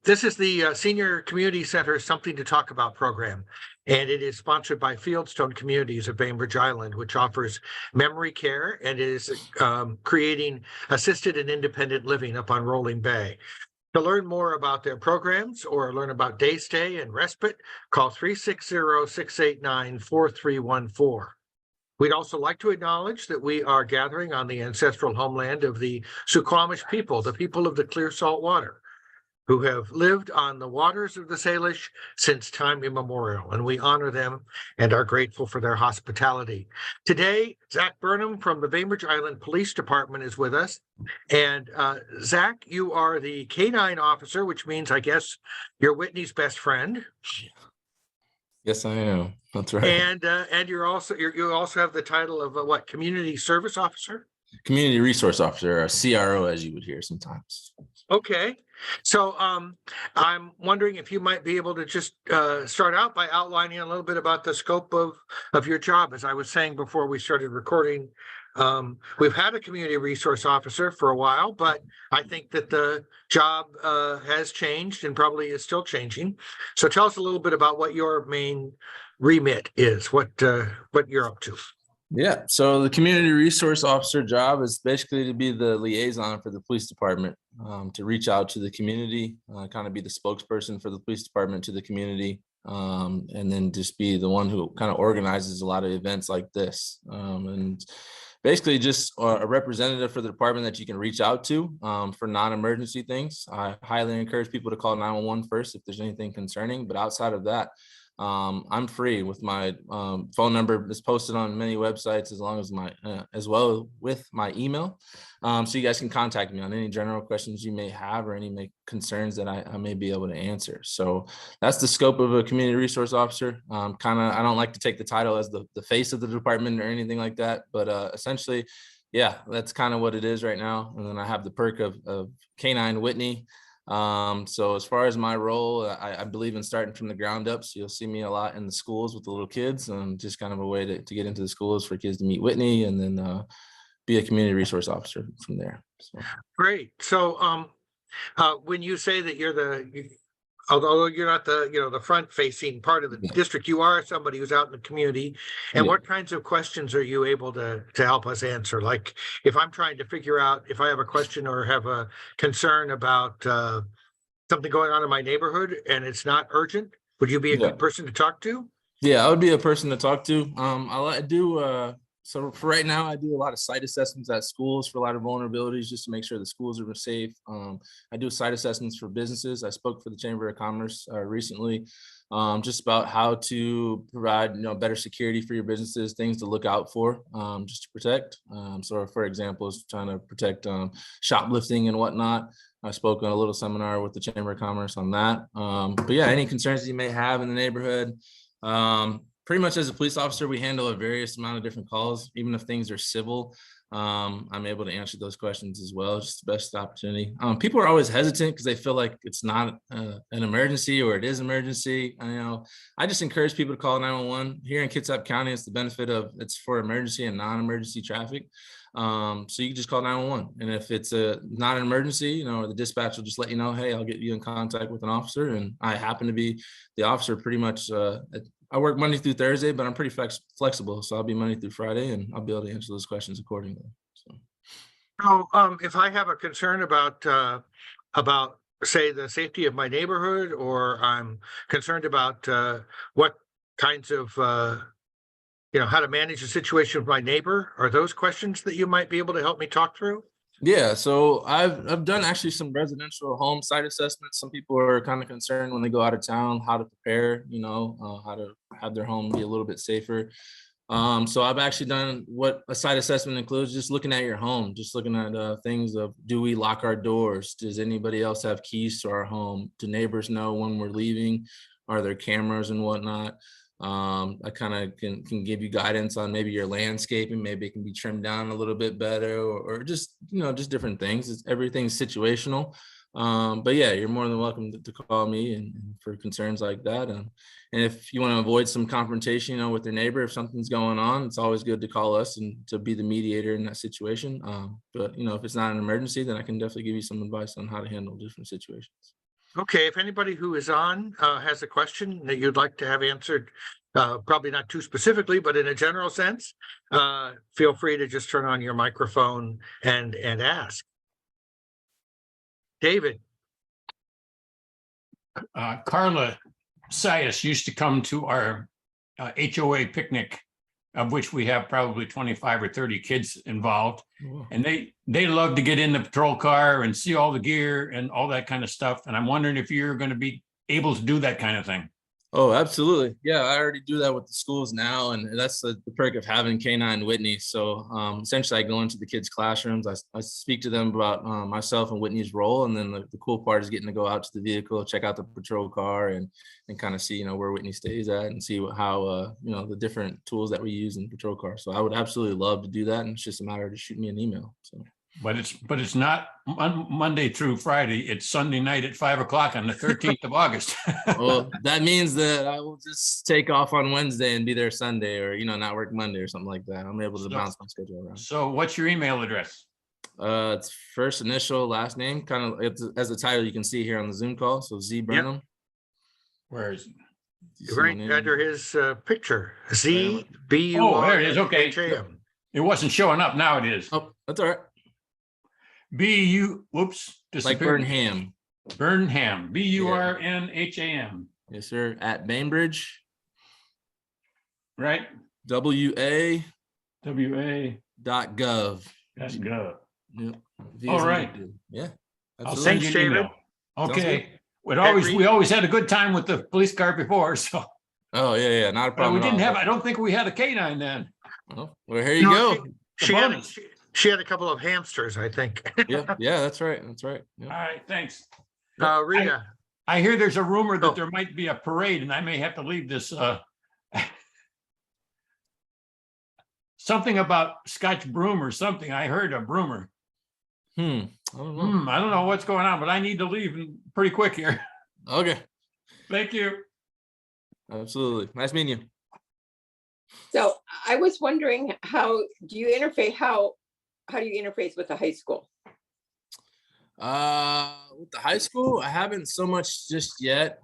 This is the Senior Community Center Something to Talk About program, and it is sponsored by Fieldstone Communities of Bainbridge Island, which offers memory care and is creating assisted and independent living up on Rolling Bay. To learn more about their programs or learn about day stay and respite, call 360-689-4314. We'd also like to acknowledge that we are gathering on the ancestral homeland of the Suquamish people, the people of the clear salt water, who have lived on the waters of the Salish since time immemorial, and we honor them and are grateful for their hospitality. Today, Zach Burnham from the Bainbridge Island Police Department is with us. And Zach, you are the K-9 officer, which means, I guess, you're Whitney's best friend. Yes, I am. That's right. And you also have the title of what, community service officer? Community resource officer, or CRO, as you would hear sometimes. Okay. So I'm wondering if you might be able to just start out by outlining a little bit about the scope of your job. As I was saying before we started recording, we've had a community resource officer for a while, but I think that the job has changed and probably is still changing. So tell us a little bit about what your main remit is, what you're up to. Yeah, so the community resource officer job is basically to be the liaison for the police department, to reach out to the community, kind of be the spokesperson for the police department to the community, and then just be the one who kind of organizes a lot of events like this. And basically just a representative for the department that you can reach out to for non-emergency things. I highly encourage people to call 911 first if there's anything concerning, but outside of that, I'm free with my phone number is posted on many websites, as well with my email. So you guys can contact me on any general questions you may have or any concerns that I may be able to answer. So that's the scope of a community resource officer. I don't like to take the title as the face of the department or anything like that, but essentially, yeah, that's kind of what it is right now. And then I have the perk of K-9 Whitney. So as far as my role, I believe in starting from the ground up. So you'll see me a lot in the schools with the little kids, and just kind of a way to get into the schools for kids to meet Whitney, and then be a community resource officer from there. So. Great. So when you say that although you're not the front facing part of the district, you are somebody who's out in the community. And what kinds of questions are you able to help us answer? Like if I'm trying to figure out if I have a question or have a concern about something going on in my neighborhood and it's not urgent, would you be a good person to talk to? Yeah, I would be a person to talk to. I do so for right now, I do a lot of site assessments at schools for a lot of vulnerabilities, just to make sure the schools are safe. I do site assessments for businesses. I spoke for the Chamber of Commerce recently, just about how to provide better security for your businesses, things to look out for, just to protect. So for example, is trying to protect shoplifting and whatnot. I spoke on a little seminar with the Chamber of Commerce on that. But yeah, any concerns that you may have in the neighborhood. Pretty much as a police officer, we handle a various amount of different calls. Even if things are civil, I'm able to answer those questions as well. Just the best opportunity. People are always hesitant because they feel like it's not an emergency or it is emergency. I just encourage people to call 911. Here in Kitsap County, it's the benefit of it's for emergency and non-emergency traffic. So you can just call 911. And if it's not an emergency, the dispatch will just let you know, hey, I'll get you in contact with an officer. And I happen to be the officer pretty much. I work Monday through Thursday, but I'm pretty flexible. So I'll be Monday through Friday, and I'll be able to answer those questions accordingly. So if I have a concern about say the safety of my neighborhood, or I'm concerned about what kinds of how to manage the situation with my neighbor, are those questions that you might be able to help me talk through? Yeah, so I've done actually some residential home site assessments. Some people are kind of concerned when they go out of town, how to prepare, how to have their home be a little bit safer. So I've actually done what a site assessment includes, just looking at your home, just looking at things of, do we lock our doors? Does anybody else have keys to our home? Do neighbors know when we're leaving? Are there cameras and whatnot? I kind of can give you guidance on maybe your landscaping, maybe it can be trimmed down a little bit better, or just just different things. Everything's situational. But yeah, you're more than welcome to call me and for concerns like that. And if you want to avoid some confrontation, with your neighbor, if something's going on, it's always good to call us and to be the mediator in that situation. But if it's not an emergency, then I can definitely give you some advice on how to handle different situations. Okay, if anybody who is on has a question that you'd like to have answered, probably not too specifically, but in a general sense, feel free to just turn on your microphone and ask. David. Carla Sias used to come to our HOA picnic, of which we have probably 25 or 30 kids involved. Cool. And they love to get in the patrol car and see all the gear and all that kind of stuff. And I'm wondering if you're going to be able to do that kind of thing. Oh, absolutely. Yeah, I already do that with the schools now. And that's the perk of having K9 Whitney. So essentially I go into the kids' classrooms. I speak to them about myself and Whitney's role. And then the cool part is getting to go out to the vehicle, check out the patrol car and kind of see, where Whitney stays at and see how, the different tools that we use in the patrol car. So I would absolutely love to do that. And it's just a matter of just shooting me an email. So. But it's not Monday through Friday. It's Sunday night at 5 o'clock on the 13th of August. Well, that means that I will just take off on Wednesday and be there Sunday, or not work Monday or something like that. I'm able to bounce my schedule around. So what's your email address? It's first initial, last name, kind of as a title you can see here on the Zoom call. So Z Burnham. Yep. Where is it? Right under his picture, ZBUR. Oh, there it is. Okay. It wasn't showing up. Now it is. Oh, that's all right. Whoops. Like Burnham. Burnham. BURNHAM. Yes, sir. At Bainbridge. Right. WA. WA. .gov. That's good. Yep. All right. Yeah. I'll send you an email. Okay. We always had a good time with the police car before, so. Oh yeah, not a problem. I don't think we had a K9 then. Well, here you go. She had a couple of hamsters, I think. Yeah, that's right. Yep. All right, thanks. Rita. I hear there's a rumor that there might be a parade, and I may have to leave this. Something about Scotch broom or something. I heard a rumor. I don't know. I don't know what's going on, but I need to leave pretty quick here. Okay. Thank you. Absolutely. Nice meeting you. So I was wondering, how do you interface with the high school? With the high school, I haven't so much just yet.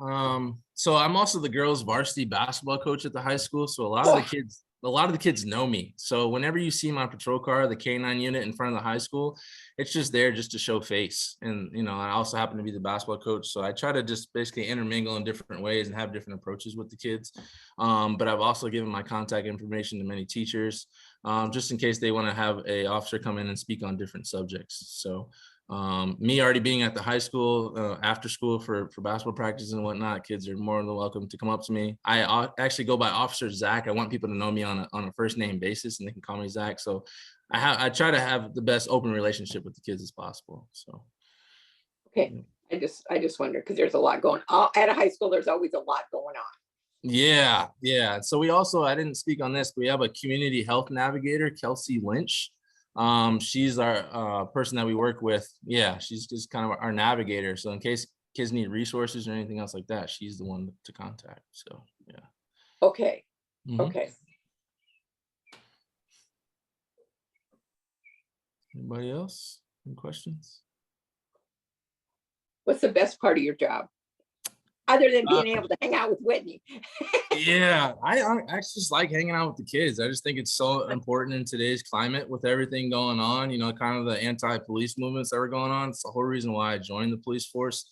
So I'm also the girls' varsity basketball coach at the high school. So a lot of the kids know me. So whenever you see my patrol car, the K9 unit in front of the high school, it's just there just to show face. And, I also happen to be the basketball coach. So I try to just basically intermingle in different ways and have different approaches with the kids. But I've also given my contact information to many teachers, just in case they want to have an officer come in and speak on different subjects. So me already being at the high school after school for basketball practice and whatnot, kids are more than welcome to come up to me. I actually go by Officer Zach. I want people to know me on a first name basis, and they can call me Zach. So I try to have the best open relationship with the kids as possible. So okay, I just wonder, because there's a lot going on at a high school. There's always a lot going on. Yeah. So we also, I didn't speak on this, but we have a community health navigator, Kelsey Lynch. She's our person that we work with. Yeah, she's just kind of our navigator. So in case kids need resources or anything else like that, she's the one to contact. So yeah. Okay. Mhm. Okay. Anybody else? Any questions? What's the best part of your job, other than being able to hang out with Whitney? Yeah, I just like hanging out with the kids. I just think it's so important in today's climate with everything going on, kind of the anti-police movements that are going on. It's the whole reason why I joined the police force,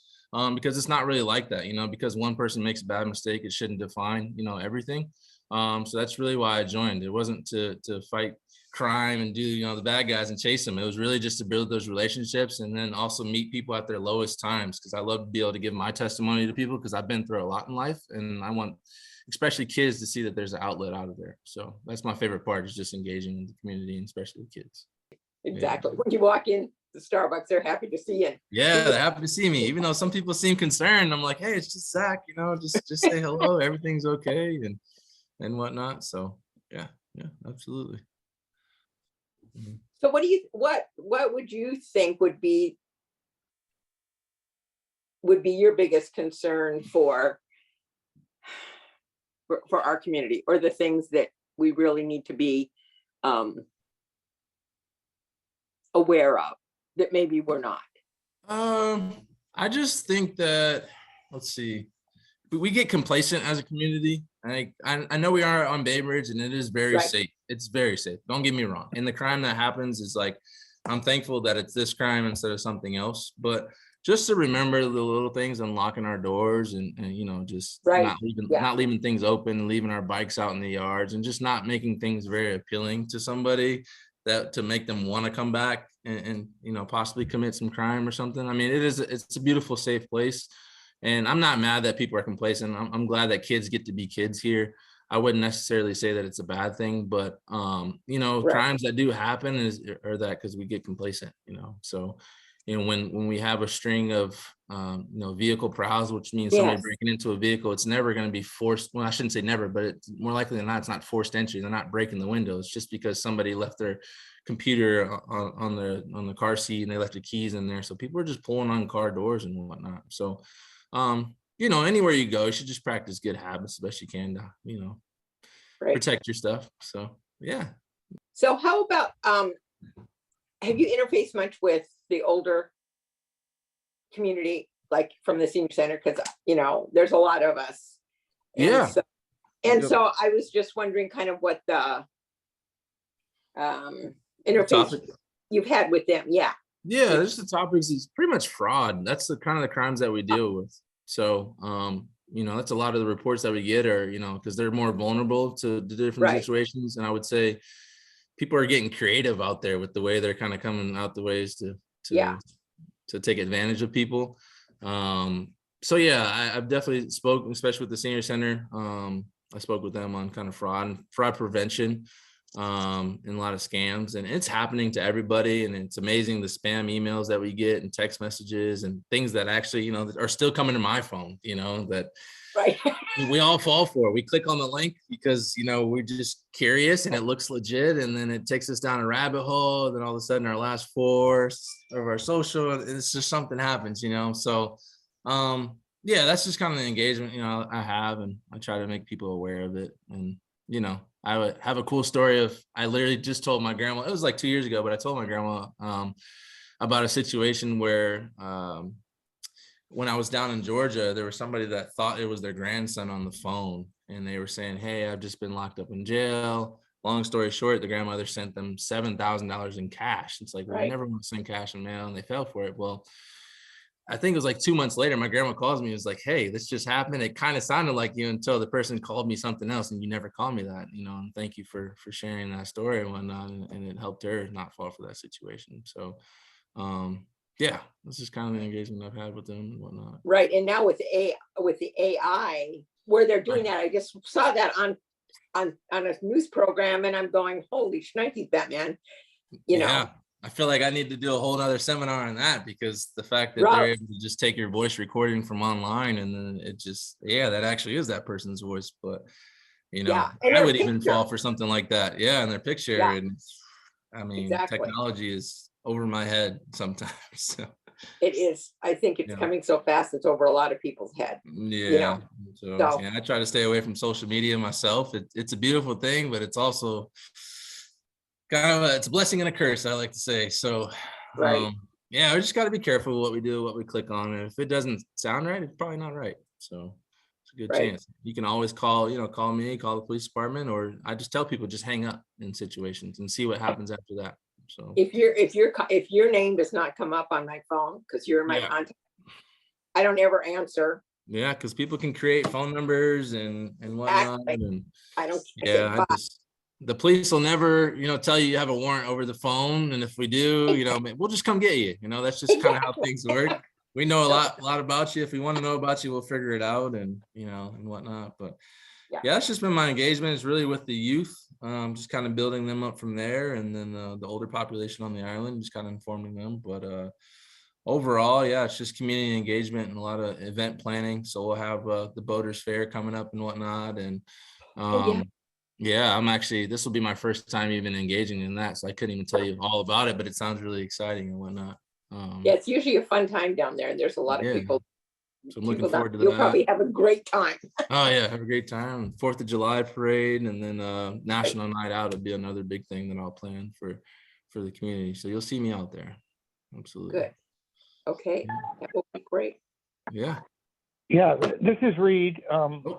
because it's not really like that, because one person makes a bad mistake, it shouldn't define, everything. So that's really why I joined. It wasn't to fight crime and do, the bad guys and chase them. It was really just to build those relationships and then also meet people at their lowest times, because I love to be able to give my testimony to people, because I've been through a lot in life, and I want especially kids to see that there's an outlet out of there. So that's my favorite part, is just engaging with the community, and especially with kids. Exactly. Yeah. When you walk in the Starbucks, they're happy to see you. Yeah, they're happy to see me, even though some people seem concerned. I'm like, hey, it's just Zach, just say hello, everything's okay, and whatnot. So yeah, absolutely. So what would you think would be your biggest concern for our community, or the things that we really need to be aware of that maybe we're not? I just think that, let's see, we get complacent as a community. I know we are on Bainbridge and it is very Right. safe. It's very safe. Don't get me wrong. And the crime that happens is like, I'm thankful that it's this crime instead of something else. But just to remember the little things, unlocking our doors and you know, just Right. Yeah. not leaving things open, leaving our bikes out in the yards, and just not making things very appealing to somebody that to make them want to come back and you know, possibly commit some crime or something. I mean, it's a beautiful, safe place. And I'm not mad that people are complacent. I'm glad that kids get to be kids here. I wouldn't necessarily say that it's a bad thing, but you know, Right. crimes that do happen are that because we get complacent, you know. So, you know, when we have a string of you know, vehicle prowls, which means somebody Yes. breaking into a vehicle, it's never going to be forced. Well, I shouldn't say never, but it's more likely than not, it's not forced entry. They're not breaking the windows just because somebody left their computer on the car seat and they left the keys in there. So people are just pulling on car doors and whatnot. So you know, anywhere you go, you should just practice good habits the best you can to, you know, Right. protect your stuff. So yeah. So how about, have you interfaced much with the older community, like from the senior center? Because, you know, there's a lot of us. And Yeah. So, Yep. so I was just wondering kind of what the interface Topic. you've had with them. Yeah. Yeah, this is the topics is pretty much fraud. That's the kind of the crimes that we deal with. So you know, that's a lot of the reports that we get are, you know, because they're more vulnerable to the different Right. situations. And I would say people are getting creative out there with the way they're kind of coming out the ways Yeah. to take advantage of people. So yeah, I've definitely spoken, especially with the senior center. I spoke with them on kind of fraud prevention, and a lot of scams, and it's happening to everybody. And it's amazing the spam emails that we get and text messages and things that actually, you know, that are still coming to my phone, you know, that Right. we all fall for. We click on the link because, you know, we're just curious and it looks legit, and then it takes us down a rabbit hole. And then all of a sudden our last four of our social, it's just something happens, you know. So yeah, that's just kind of the engagement, you know, I have, and I try to make people aware of it. And you know, I would have a cool story of, I literally just told my grandma, it was like 2 years ago, but I told my grandma about a situation where when I was down in Georgia, there was somebody that thought it was their grandson on the phone, and they were saying, "Hey, I've just been locked up in jail." Long story short, the grandmother sent them $7,000 in cash. It's like, well, we Right. never want to send cash in mail, and they fell for it. Well, I think it was like 2 months later, my grandma calls me and was like, "Hey, this just happened. It kind of sounded like you until the person called me something else, and you never called me that, you know, and thank you for sharing that story and whatnot." And it helped her not fall for that situation. So yeah, this is kind of the engagement I've had with them and whatnot. Right. And now with the AI, where they're doing Right. that, I just saw that on a news program, and I'm going, holy shnikes, Batman. You know, Yeah, I feel like I need to do a whole nother seminar on that, because the fact that Rough. they're able to just take your voice recording from online and then it just, yeah, that actually is that person's voice. But you know, Yeah, and I their would even picture. fall for something like that. Yeah, and their picture. Yeah. And I mean, Exactly. technology is over my head sometimes. So It is. I think it's yeah. coming so fast, it's over a lot of people's head. Yeah. So- Yeah, I try to stay away from social media myself. It's a beautiful thing, but it's also kind of it's a blessing and a curse, I like to say. So Right. yeah, we just got to be careful what we do, what we click on. And if it doesn't sound right, it's probably not right. So it's a good Right. chance. You can always call, you know, call me, call the police department, or I just tell people just hang up in situations and see what happens after that. So If your name does not come up on my phone, because you're in my Yeah. contact, I don't ever answer. yeah, because people can create phone numbers and whatnot. Exactly. And I don't. I yeah, said, bye. the police will never, you know, tell you have a warrant over the phone. And if we do, you know, we'll just come get you. You know, that's just kind of how Exactly. things work. We know a lot about you. If we want to know about you, we'll figure it out and, you know, and whatnot. But Yeah. yeah, that's just been my engagement. It's really with the youth, just kind of building them up from there. And then the older population on the island, just kind of informing them. But overall, yeah, it's just community engagement and a lot of event planning. So we'll have the Boaters Fair coming up and whatnot. And Yeah. yeah, I'm actually, this will be my first time even engaging in that. So I couldn't even tell you all about it, but it sounds really exciting and whatnot. Yeah, it's usually a fun time down there. There's a lot of Yeah. people. So I'm looking down- forward to You'll that. probably have a great time. Oh yeah, have a great time. 4th of July parade, and then National Night Out would be another big thing that I'll plan for the community. So you'll see me out there. Absolutely. Good. Okay, that will be great. Yeah. Yeah, this is Reed.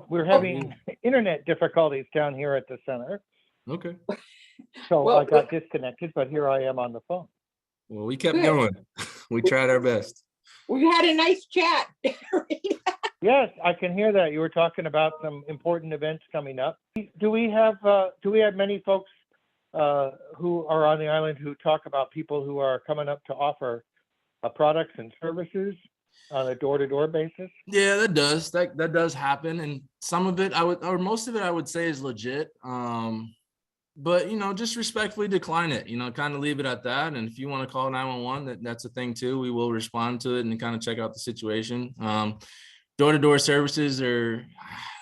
We're having internet difficulties down here at the center, Okay. so Well, I got disconnected, but here I am on the phone. Well, we kept Good. going. We tried our best. We've had a nice chat. Yes, I can hear that. You were talking about some important events coming up. Do we have many folks who are on the island who talk about people who are coming up to offer products and services on a door-to-door basis? Yeah, that does happen, and some of it or most of it I would say is legit. But just respectfully decline it. Kind of leave it at that. And if you want to call 911, that's a thing too. We will respond to it and kind of check out the situation. Door-to-door services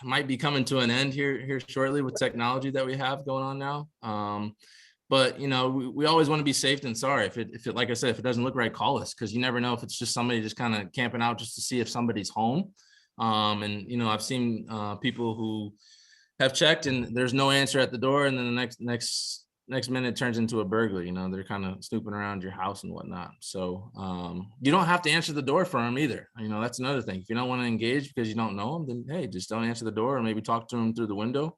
might be coming to an end here shortly with technology that we have going on now. But we always want to be safe than sorry. If it like I said, if it doesn't look right, call us, because you never know if it's just somebody just kind of camping out just to see if somebody's home. And I've seen people who have checked and there's no answer at the door, and then the next minute it turns into a burglar. They're kind of snooping around your house and whatnot. So you don't have to answer the door for them either. That's another thing. If you don't want to engage because you don't know them, then hey, just don't answer the door, or maybe talk to them through the window.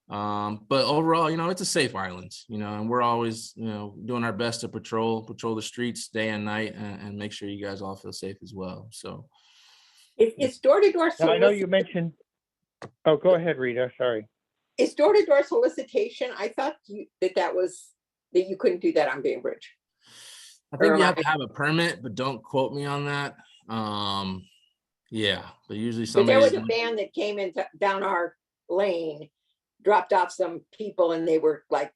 But overall, it's a safe island, and we're always, doing our best to patrol the streets day and night and make sure you guys all feel safe as well. So It's door-to-door. Now, I know you mentioned, oh, go ahead, Rita, sorry. It's door-to-door solicitation. I thought that you couldn't do that on Bainbridge. I think you have to have a permit, but don't quote me on that. Yeah, but usually But there was somebody. a van that came in down our lane, dropped off some people, and they were like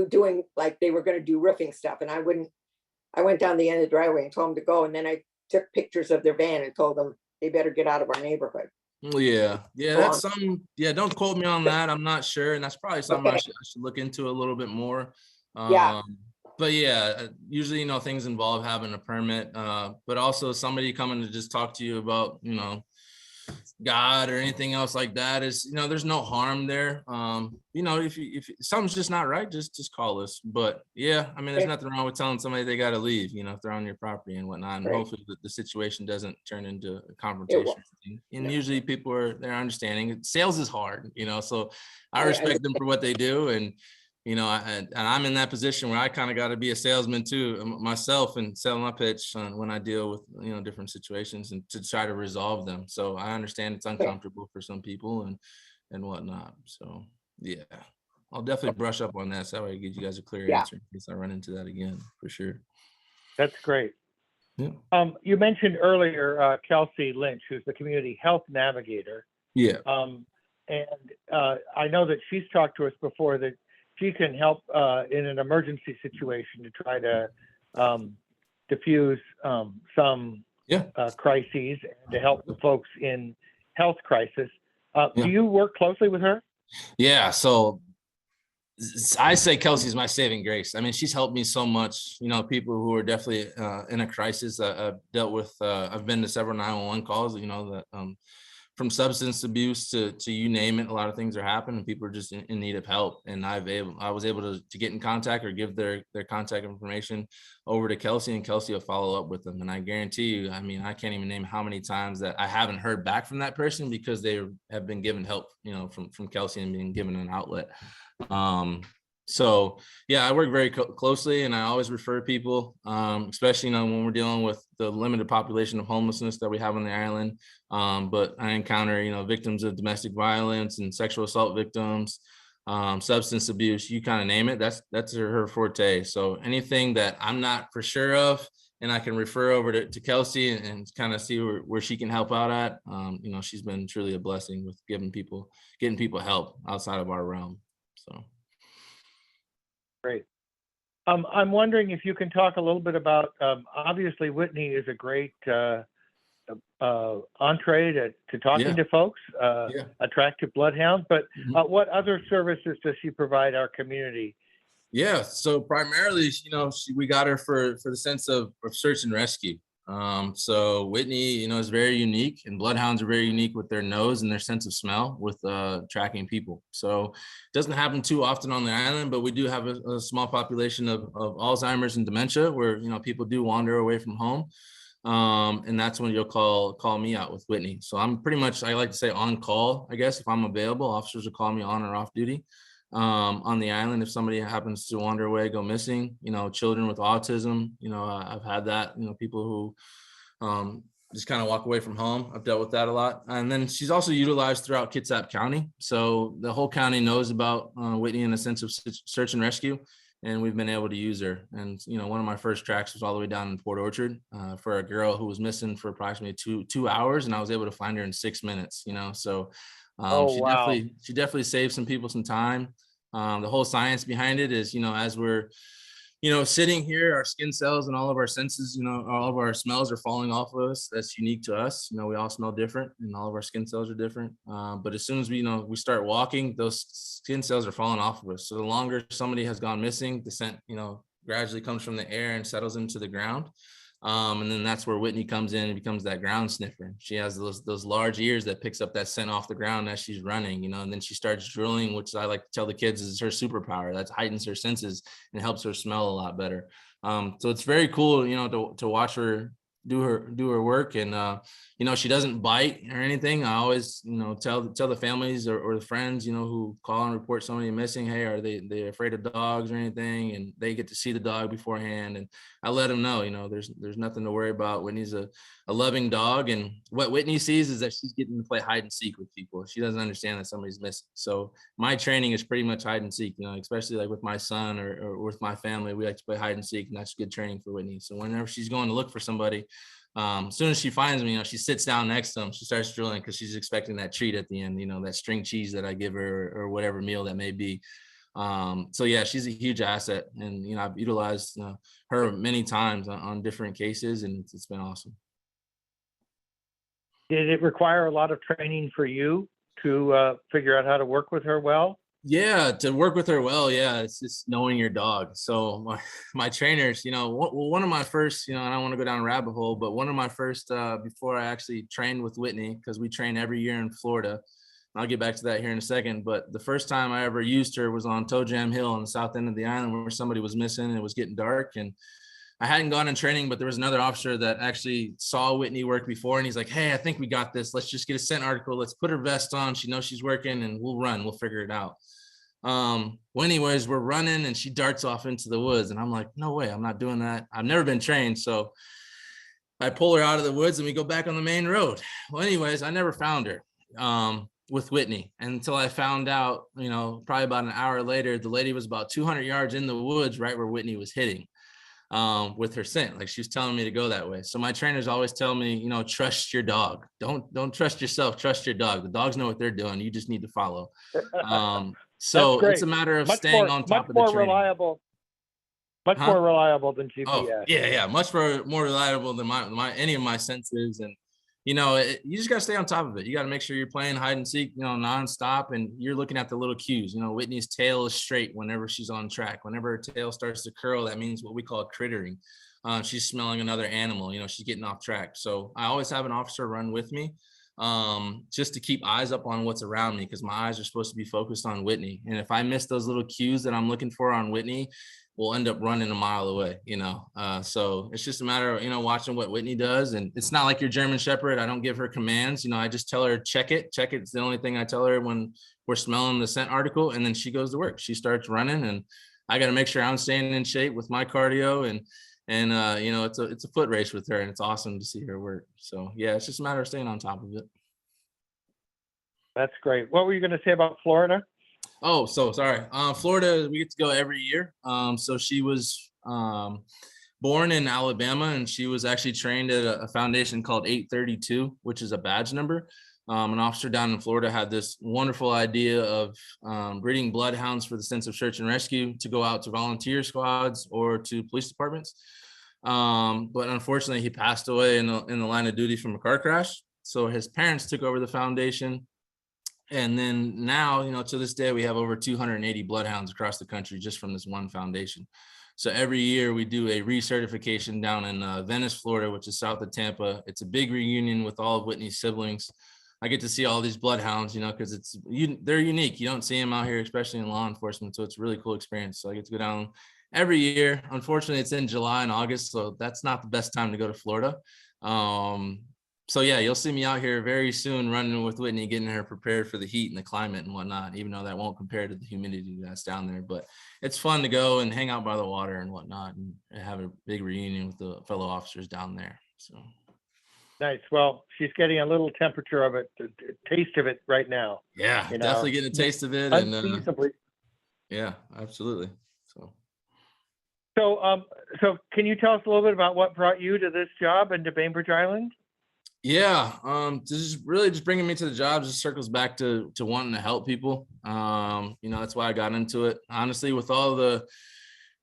doing like they were going to do roofing stuff. And I went down the end of the driveway and told them to go. And then I took pictures of their van and told them they better get out of our neighborhood. Yeah, that's something. Yeah, don't quote me on that. I'm not sure, and that's probably something I should look into a little bit more. Yeah. But yeah, usually things involve having a permit, but also somebody coming to just talk to you about God or anything else like that is there's no harm there. If something's just not right, just call us. But yeah, I mean, there's nothing wrong with telling somebody they got to leave, if they're on your property and whatnot, and hopefully the situation doesn't turn into a confrontation. And usually people they're understanding. Sales is hard, so I respect them for what they do. And and I'm in that position where I kind of got to be a salesman too myself and sell my pitch when I deal with different situations and to try to resolve them. So I understand it's uncomfortable for some people and whatnot. So yeah, I'll definitely brush up on that so that way I give you guys a clear answer in case I run into that again, for sure. That's great. Yeah. You mentioned earlier Kelsey Lynch, who's the community health navigator. Yeah. And I know that she's talked to us before that she can help in an emergency situation to try to diffuse some crises and to help the folks in health crisis. Do you work closely with her? Yeah, so I say Kelsey's my saving grace. I mean, she's helped me so much. People who are definitely in a crisis. I've dealt with. I've been to several 911 calls. That from substance abuse to you name it, a lot of things are happening and people are just in need of help. And I was able to get in contact or give their contact information over to Kelsey, and Kelsey will follow up with them. And I guarantee you, I mean, I can't even name how many times that I haven't heard back from that person because they have been given help, from Kelsey and being given an outlet. So yeah, I work very closely, and I always refer people, especially when we're dealing with the limited population of homelessness that we have on the island. But I encounter victims of domestic violence and sexual assault victims, substance abuse, you kind of name it. That's her forte. So anything that I'm not for sure of, and I can refer over to Kelsey and kind of see where she can help out at. She's been truly a blessing with getting people help outside of our realm. So. Great. I'm wondering if you can talk a little bit about, obviously Whitney is a great entree to talking to folks, attractive bloodhound, but what other services does she provide our community? Yeah, so primarily, we got her for the sense of search and rescue. So Whitney, is very unique, and bloodhounds are very unique with their nose and their sense of smell with tracking people. So it doesn't happen too often on the island, but we do have a small population of Alzheimer's and dementia where, people do wander away from home. And that's when you'll call me out with Whitney. So I'm pretty much, I like to say, on call, I guess. If I'm available, officers will call me on or off duty on the island. If somebody happens to wander away, go missing, children with autism, I've had that, people who just kind of walk away from home. I've dealt with that a lot. And then she's also utilized throughout Kitsap County. So the whole county knows about Whitney in a sense of search and rescue, and we've been able to use her. And, one of my first tracks was all the way down in Port Orchard for a girl who was missing for approximately two hours. And I was able to find her in 6 minutes, so Oh, wow. she definitely saved some people some time. The whole science behind it is, as we're, sitting here, our skin cells and all of our senses, all of our smells are falling off of us. That's unique to us. We all smell different and all of our skin cells are different. But as soon as we start walking, those skin cells are falling off of us. So the longer somebody has gone missing, the scent, gradually comes from the air and settles into the ground. And then that's where Whitney comes in and becomes that ground sniffer. She has those large ears that picks up that scent off the ground as she's running, and then she starts drilling, which I like to tell the kids is her superpower. That heightens her senses and helps her smell a lot better. So it's very cool, to watch her do her work. And she doesn't bite or anything. I always tell the families or the friends who call and report somebody missing, hey, are they afraid of dogs or anything? And they get to see the dog beforehand, and I let them know there's nothing to worry about. Whitney's a loving dog, and what Whitney sees is that she's getting to play hide and seek with people. She doesn't understand that somebody's missing. So my training is pretty much hide and seek, especially like with my son or with my family. We like to play hide and seek, and that's good training for Whitney. So whenever she's going to look for somebody, as soon as she finds me, she sits down next to them. She starts drilling because she's expecting that treat at the end, that string cheese that I give her or whatever meal that may be. So yeah, she's a huge asset, and I've utilized her many times on different cases, and it's been awesome. Did it require a lot of training for you to figure out how to work with her well? Yeah, to work with her well, yeah, it's just knowing your dog. So my trainers, one of my first, I don't want to go down a rabbit hole, but one of my first, before I actually trained with Whitney, because we train every year in Florida. I'll get back to that here in a second. But the first time I ever used her was on Toe Jam Hill on the south end of the island, where somebody was missing and it was getting dark. And I hadn't gone in training, but there was another officer that actually saw Whitney work before. And he's like, hey, I think we got this. Let's just get a scent article. Let's put her vest on. She knows she's working, and we'll run. We'll figure it out. Well, anyways, we're running and she darts off into the woods, and I'm like, no way, I'm not doing that. I've never been trained. So I pull her out of the woods and we go back on the main road. Well, anyways, I never found her with Whitney until I found out, probably about an hour later, the lady was about 200 yards in the woods, right where Whitney was hitting with her scent. Like, she was telling me to go that way. So my trainers always tell me, trust your dog. Don't trust yourself, trust your dog. The dogs know what they're doing. You just need to follow. So it's a matter of staying on top of the training. Much more reliable than GPS. Oh, yeah, much more reliable than any of my senses. And you just got to stay on top of it. You got to make sure you're playing hide and seek, nonstop, and you're looking at the little cues. Whitney's tail is straight whenever she's on track. Whenever her tail starts to curl, that means what we call crittering. She's smelling another animal. She's getting off track. So I always have an officer run with me, just to keep eyes up on what's around me, because my eyes are supposed to be focused on Whitney. And if I miss those little cues that I'm looking for on Whitney, we'll end up running a mile away, so it's just a matter of, watching what Whitney does. And it's not like your German Shepherd. I don't give her commands. I just tell her, check it. It's the only thing I tell her when we're smelling the scent article. And then she goes to work. She starts running, and I got to make sure I'm staying in shape with my cardio. And it's a foot race with her, and it's awesome to see her work. So yeah, it's just a matter of staying on top of it. That's great. What were you going to say about Florida? Oh, so sorry. Florida, we get to go every year. So she was born in Alabama, and she was actually trained at a foundation called 832, which is a badge number. An officer down in Florida had this wonderful idea of breeding bloodhounds for the sense of search and rescue to go out to volunteer squads or to police departments. But unfortunately, he passed away in the line of duty from a car crash. So his parents took over the foundation. And then now, to this day, we have over 280 bloodhounds across the country just from this one foundation. So every year we do a recertification down in Venice, Florida, which is south of Tampa. It's a big reunion with all of Whitney's siblings. I get to see all these bloodhounds, because they're unique. You don't see them out here, especially in law enforcement. So it's a really cool experience. So I get to go down every year. Unfortunately, it's in July and August, so that's not the best time to go to Florida. So yeah, you'll see me out here very soon running with Whitney, getting her prepared for the heat and the climate and whatnot, even though that won't compare to the humidity that's down there. But it's fun to go and hang out by the water and whatnot and have a big reunion with the fellow officers down there. So Nice. Well, she's getting a little temperature of it, a taste of it right now. yeah, You know, definitely getting a taste of it. And unseasonably. yeah, absolutely. So can you tell us a little bit about what brought you to this job and to Bainbridge Island? Yeah, this is really just bringing me to the job. Just circles back to wanting to help people. That's why I got into it. Honestly, with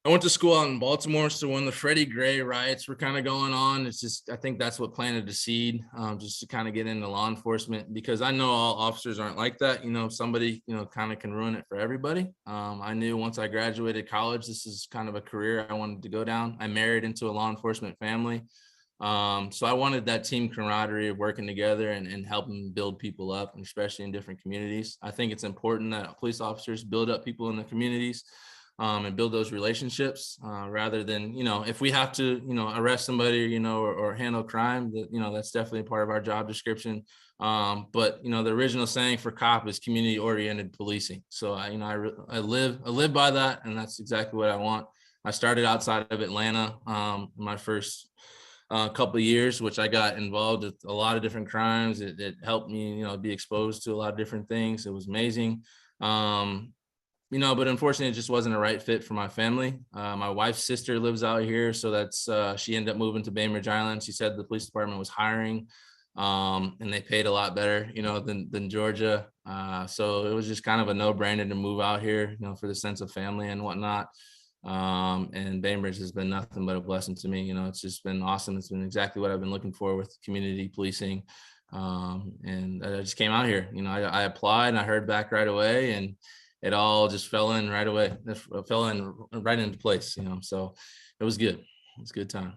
I went to school out in Baltimore, so when the Freddie Gray riots were kind of going on, I think that's what planted the seed, just to kind of get into law enforcement, because I know all officers aren't like that. Somebody, kind of can ruin it for everybody. I knew once I graduated college, this is kind of a career I wanted to go down. I married into a law enforcement family. So I wanted that team camaraderie of working together and helping build people up, and especially in different communities. I think it's important that police officers build up people in the communities, and build those relationships, rather than, if we have to, arrest somebody, or handle crime, that's definitely part of our job description. But the original saying for cop is community oriented policing. So I live by that, and that's exactly what I want. I started outside of Atlanta, my first couple of years, which I got involved with a lot of different crimes. It helped me, be exposed to a lot of different things. It was amazing. But unfortunately, it just wasn't a right fit for my family. My wife's sister lives out here, so that's she ended up moving to Bainbridge Island. She said the police department was hiring, and they paid a lot better, than Georgia. So it was just kind of a no-brainer to move out here, for the sense of family and whatnot. And Bainbridge has been nothing but a blessing to me. It's just been awesome. It's been exactly what I've been looking for with community policing. And I just came out here. I applied and I heard back right away, and it all just fell in right away. It fell in right into place, so it was good. It was a good time.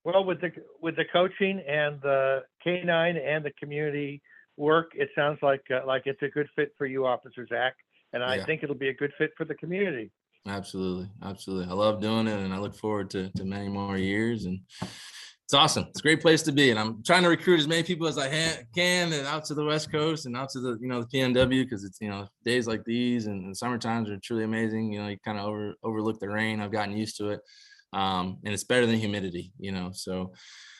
Well, with the coaching and the K9 and the community work, it sounds like it's a good fit for you, Officer Zach, and I think it'll be a good fit for the community. Absolutely. I love doing it, and I look forward to many more years. And it's awesome. It's a great place to be. And I'm trying to recruit as many people as I can and out to the West Coast and out to the, the PNW, because it's, days like these and summer times are truly amazing. You kind of overlook the rain. I've gotten used to it. And it's better than humidity, so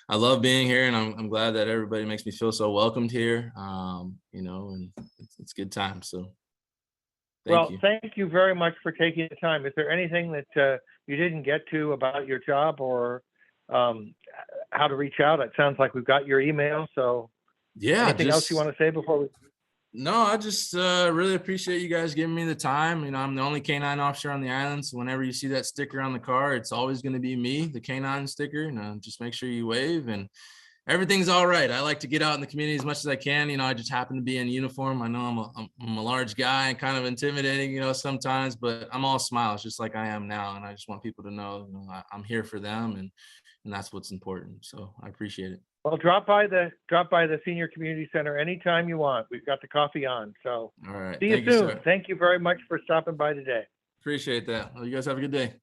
I love being here, and I'm glad that everybody makes me feel so welcomed here. And it's a good time. So thank you very much for taking the time. Is there anything that you didn't get to about your job, or how to reach out? It sounds like we've got your email. So anything else you want to say before we? No, I just really appreciate you guys giving me the time. I'm the only K9 officer on the island. So whenever you see that sticker on the car, it's always going to be me, the K9 sticker. Just make sure you wave, and everything's all right. I like to get out in the community as much as I can. I just happen to be in uniform. I know I'm a large guy and kind of intimidating, sometimes, but I'm all smiles just like I am now. And I just want people to know, I'm here for them, and that's what's important. So I appreciate it. Well, drop by the Senior Community Center anytime you want. We've got the coffee on. So all right. See you soon. Thank you very much for stopping by today. Appreciate that. Well, you guys have a good day.